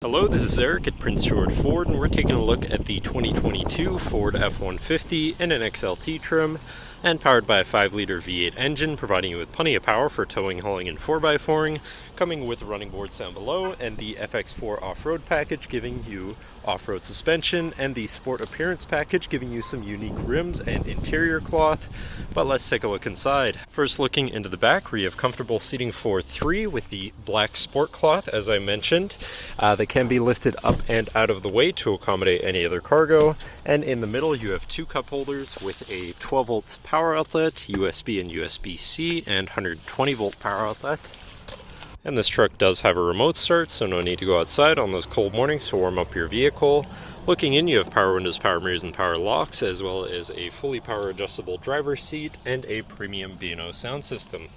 Hello, this is Eric at Prince George Ford, and we're taking a look at the 2022 Ford F-150 in an XLT trim and powered by a 5-liter V8 engine, providing you with plenty of power for towing, hauling, and 4x4ing, coming with the running boards down below, and the FX4 Off-Road Package giving you off-road suspension, and the Sport Appearance Package giving you some unique rims and interior cloth. But let's take a look inside. First, looking into the back, where you have comfortable seating for 3 with the black sport cloth, as I mentioned. They can be lifted up and out of the way to accommodate any other cargo. And in the middle, you have 2 cup holders with a 12 volt power outlet, USB and USB-C, and 120 volt power outlet. And this truck does have a remote start, so no need to go outside on those cold mornings to warm up your vehicle. Looking in, you have power windows, power mirrors, and power locks, as well as a fully power adjustable driver's seat and a premium B&O sound system.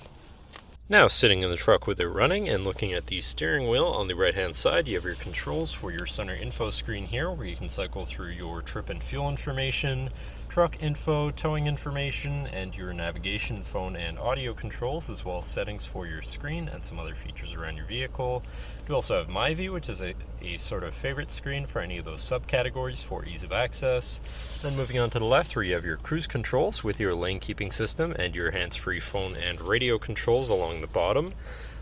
Now, sitting in the truck with it running and looking at the steering wheel on the right hand side, you have your controls for your center info screen here, where you can cycle through your trip and fuel information, truck info, towing information, and your navigation, phone, and audio controls, as well as settings for your screen and some other features around your vehicle. You also have My View, which is a sort of favorite screen for any of those subcategories for ease of access. Then moving on to the left, where you have your cruise controls with your lane keeping system and your hands-free phone and radio controls along the bottom.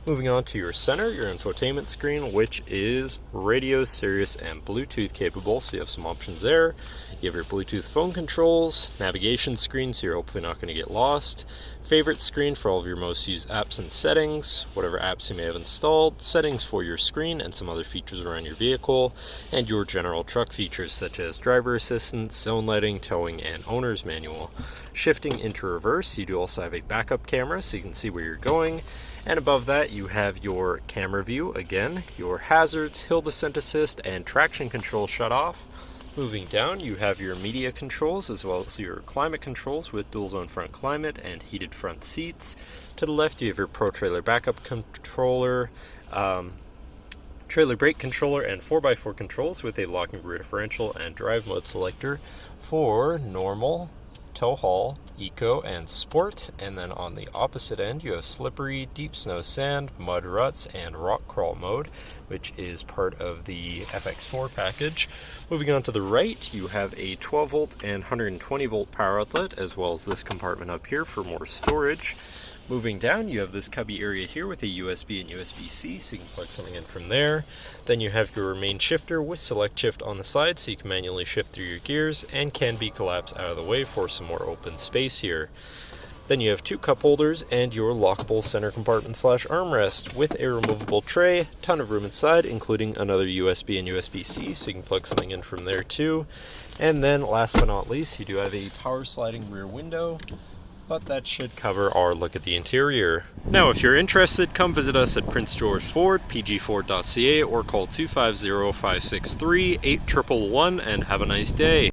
Moving on to your center, your infotainment screen, which is radio, Sirius, and Bluetooth capable, so you have some options there. You have your Bluetooth phone controls, navigation screen, so you're hopefully not going to get lost, favorite screen for all of your most used apps and settings, whatever apps you may have installed, settings for your screen and some other features around your vehicle, and your general truck features such as driver assistance, zone lighting, towing, and owner's manual. Shifting into reverse, you do also have a backup camera so you can see where you're going. And above that, you have your camera view, again, your hazards, hill descent assist, and traction control shut off. Moving down, you have your media controls as well as your climate controls with dual zone front climate and heated front seats. To the left, you have your Pro Trailer backup controller, trailer brake controller, and 4x4 controls with a locking rear differential and drive mode selector for normal, tow haul, eco, and sport. And then on the opposite end, you have slippery, deep snow, sand, mud ruts, and rock crawl mode, which is part of the FX4 package. Moving on to the right, you have a 12 volt and 120 volt power outlet, as well as this compartment up here for more storage. Moving down, you have this cubby area here with a USB and USB-C, so you can plug something in from there. Then you have your main shifter with select shift on the side, so you can manually shift through your gears, and can be collapsed out of the way for some more open space here. Then you have 2 cup holders and your lockable center compartment / armrest with a removable tray, ton of room inside, including another USB and USB-C, so you can plug something in from there too. And then last but not least, you do have a power sliding rear window, but that should cover our look at the interior. Now, if you're interested, come visit us at Prince George Ford, pgford.ca, or call 250-563-8111 and have a nice day.